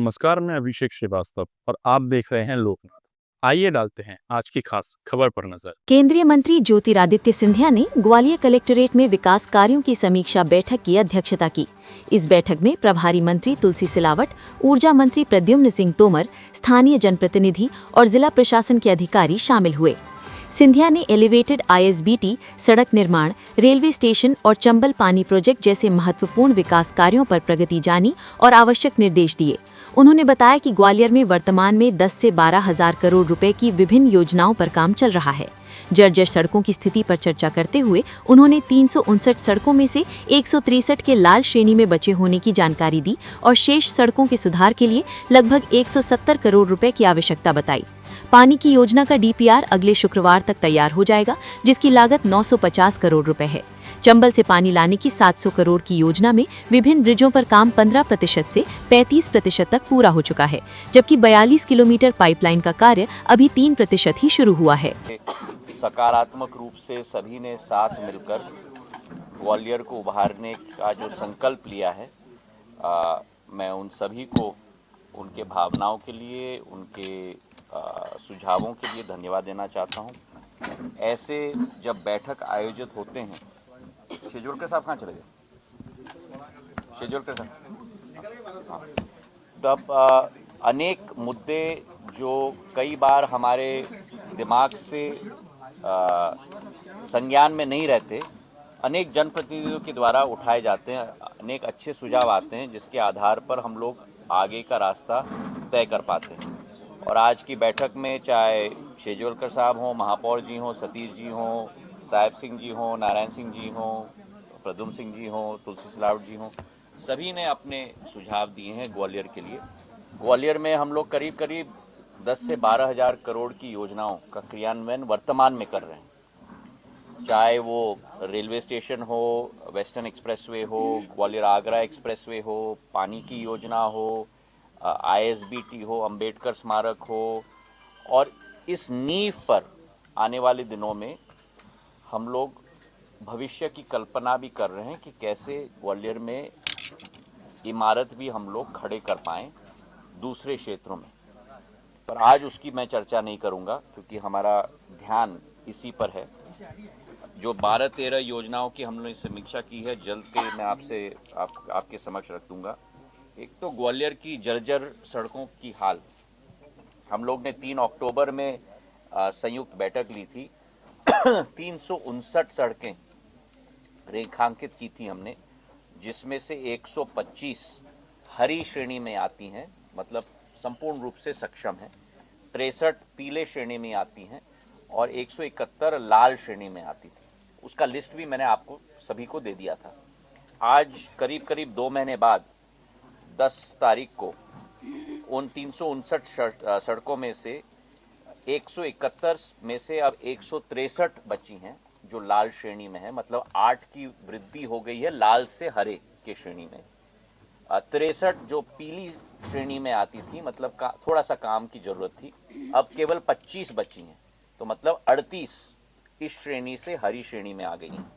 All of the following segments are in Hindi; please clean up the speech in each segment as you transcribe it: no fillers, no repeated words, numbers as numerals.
नमस्कार, मैं अभिषेक श्रीवास्तव और आप देख रहे हैं लोकनाथ। आइए डालते हैं आज की खास खबर पर नजर। केंद्रीय मंत्री ज्योतिरादित्य सिंधिया ने ग्वालियर कलेक्ट्रेट में विकास कार्यों की समीक्षा बैठक की अध्यक्षता की। इस बैठक में प्रभारी मंत्री तुलसी सिलावट, ऊर्जा मंत्री प्रद्युम्न सिंह तोमर, स्थानीय जनप्रतिनिधि और जिला प्रशासन के अधिकारी शामिल हुए। सिंधिया ने एलिवेटेड ISBT, सड़क निर्माण, रेलवे स्टेशन और चंबल पानी प्रोजेक्ट जैसे महत्वपूर्ण विकास कार्यों पर प्रगति जानी और आवश्यक निर्देश दिए। उन्होंने बताया कि ग्वालियर में वर्तमान में 10 से 12 हजार करोड़ रुपए की विभिन्न योजनाओं पर काम चल रहा है। जर्जर सड़कों की स्थिति पर चर्चा करते हुए उन्होंने 359 सड़कों में से 163 के लाल श्रेणी में बचे होने की जानकारी दी और शेष सड़कों के सुधार के लिए लगभग 170 करोड़ रुपए की आवश्यकता बताई। पानी की योजना का DPR अगले शुक्रवार तक तैयार हो जाएगा, जिसकी लागत 950 करोड़ रुपए है। चंबल से पानी लाने की 700 करोड़ की योजना में विभिन्न ब्रिजों पर काम 15% से 35% तक पूरा हो चुका है, जबकि 42 किलोमीटर पाइपलाइन का कार्य अभी 3% ही शुरू हुआ है। सकारात्मक रूप से सभी ने साथ मिलकर ग्वालियर को उभारने का जो संकल्प लिया है, मैं उन सभी को उनके भावनाओं के लिए, उनके सुझावों के लिए धन्यवाद देना चाहता हूं। ऐसे जब बैठक आयोजित होते हैं, शेजोलकर साहब कहाँ चले गए? शेजोलकर साहब, हाँ। तब अनेक मुद्दे जो कई बार हमारे दिमाग से संज्ञान में नहीं रहते, अनेक जनप्रतिनिधियों के द्वारा उठाए जाते हैं। अनेक अच्छे सुझाव आते हैं जिसके आधार पर हम लोग आगे का रास्ता तय कर पाते हैं। और आज की बैठक में चाहे शेजोलकर साहब हों, महापौर जी हों, सतीश जी हों, साहिब सिंह जी हों, नारायण सिंह जी हों, प्रद्युम्न सिंह जी हों, तुलसी सिलावट जी हों, सभी ने अपने सुझाव दिए हैं ग्वालियर के लिए। ग्वालियर में हम लोग करीब करीब 10 से 12 हजार करोड़ की योजनाओं का क्रियान्वयन वर्तमान में कर रहे हैं। चाहे वो रेलवे स्टेशन हो, वेस्टर्न एक्सप्रेसवे हो, ग्वालियर आगरा एक्सप्रेसवे हो, पानी की योजना हो, ISBT हो, अंबेडकर स्मारक हो। और इस नींव पर आने वाले दिनों में हम लोग भविष्य की कल्पना भी कर रहे हैं कि कैसे ग्वालियर में इमारत भी हम लोग खड़े कर पाएं दूसरे क्षेत्रों में। पर आज उसकी मैं चर्चा नहीं करूंगा क्योंकि हमारा ध्यान इसी पर है। जो 12-13 योजनाओं की हम लोगों ने समीक्षा की है, जल्द के मैं आपके समक्ष रख दूंगा। एक तो ग्वालियर की जर्जर सड़कों की हाल, हम लोग ने 3 अक्टूबर में संयुक्त बैठक ली थी। 359 सड़कें रेखांकित की थी हमने, जिसमें से 125 हरी श्रेणी में आती हैं, मतलब संपूर्ण रूप से सक्षम है। 63 पीले श्रेणी में आती हैं और 171 लाल श्रेणी में आती थी। उसका लिस्ट भी मैंने आपको सभी को दे दिया था। आज करीब करीब 2 महीने बाद 10 तारीख को उन 359 सड़कों में से 171 में से अब 163 बची हैं जो लाल श्रेणी में है, मतलब 8 की वृद्धि हो गई है लाल से हरे के श्रेणी में। 63 जो पीली श्रेणी में आती थी, मतलब थोड़ा सा काम की जरूरत थी, अब केवल 25 बची हैं, तो मतलब 38 इस श्रेणी से हरी श्रेणी में आ गई हैं।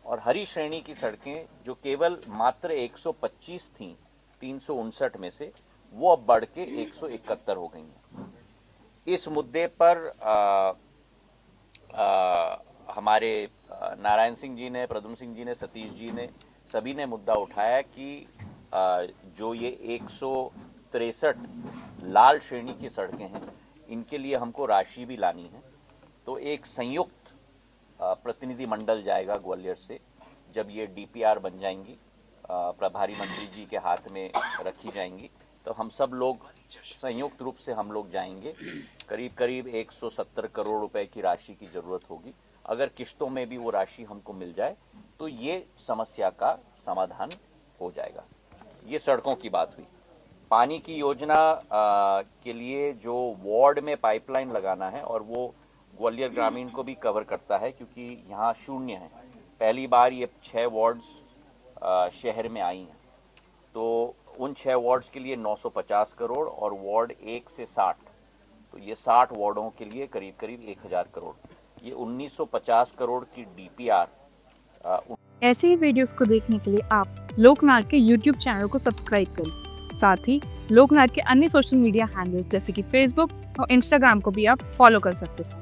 और हरी श्रेणी की सड़कें जो केवल मात्र 125 थीं 359 में से, वो अब बढ़ के 171 हो गई हैं। इस मुद्दे पर हमारे नारायण सिंह जी ने, प्रद्युम्न सिंह जी ने, सतीश जी ने, सभी ने मुद्दा उठाया कि जो ये 163 लाल श्रेणी की सड़कें हैं, इनके लिए हमको राशि भी लानी है। तो एक संयुक्त प्रतिनिधि मंडल जाएगा ग्वालियर से, जब ये DPR बन जाएंगी, प्रभारी मंत्री जी के हाथ में रखी जाएंगी, तो हम सब लोग संयुक्त रूप से हम लोग जाएंगे। करीब करीब 170 करोड़ रुपए की राशि की जरूरत होगी। अगर किश्तों में भी वो राशि हमको मिल जाए तो ये समस्या का समाधान हो जाएगा। ये सड़कों की बात हुई। पानी की योजना के लिए जो वार्ड में पाइपलाइन लगाना है, और वो ग्वालियर ग्रामीण को भी कवर करता है क्योंकि यहाँ शून्य है। पहली बार ये 6 वार्ड्स शहर में आई हैं, तो उन 6 वार्ड्स के लिए 950 करोड़ और वार्ड 1 से 60, तो ये 60 वार्डों के लिए करीब करीब 1000 करोड़। ये 1950 करोड़ की DPR। ऐसे ही वीडियोस को देखने के लिए आप लोकनाथ के YouTube चैनल को सब्सक्राइब करें। साथ ही लोकनाथ के अन्य सोशल मीडिया हैंडल्स जैसे कि फेसबुक और इंस्टाग्राम को भी आप फॉलो कर सकते हैं।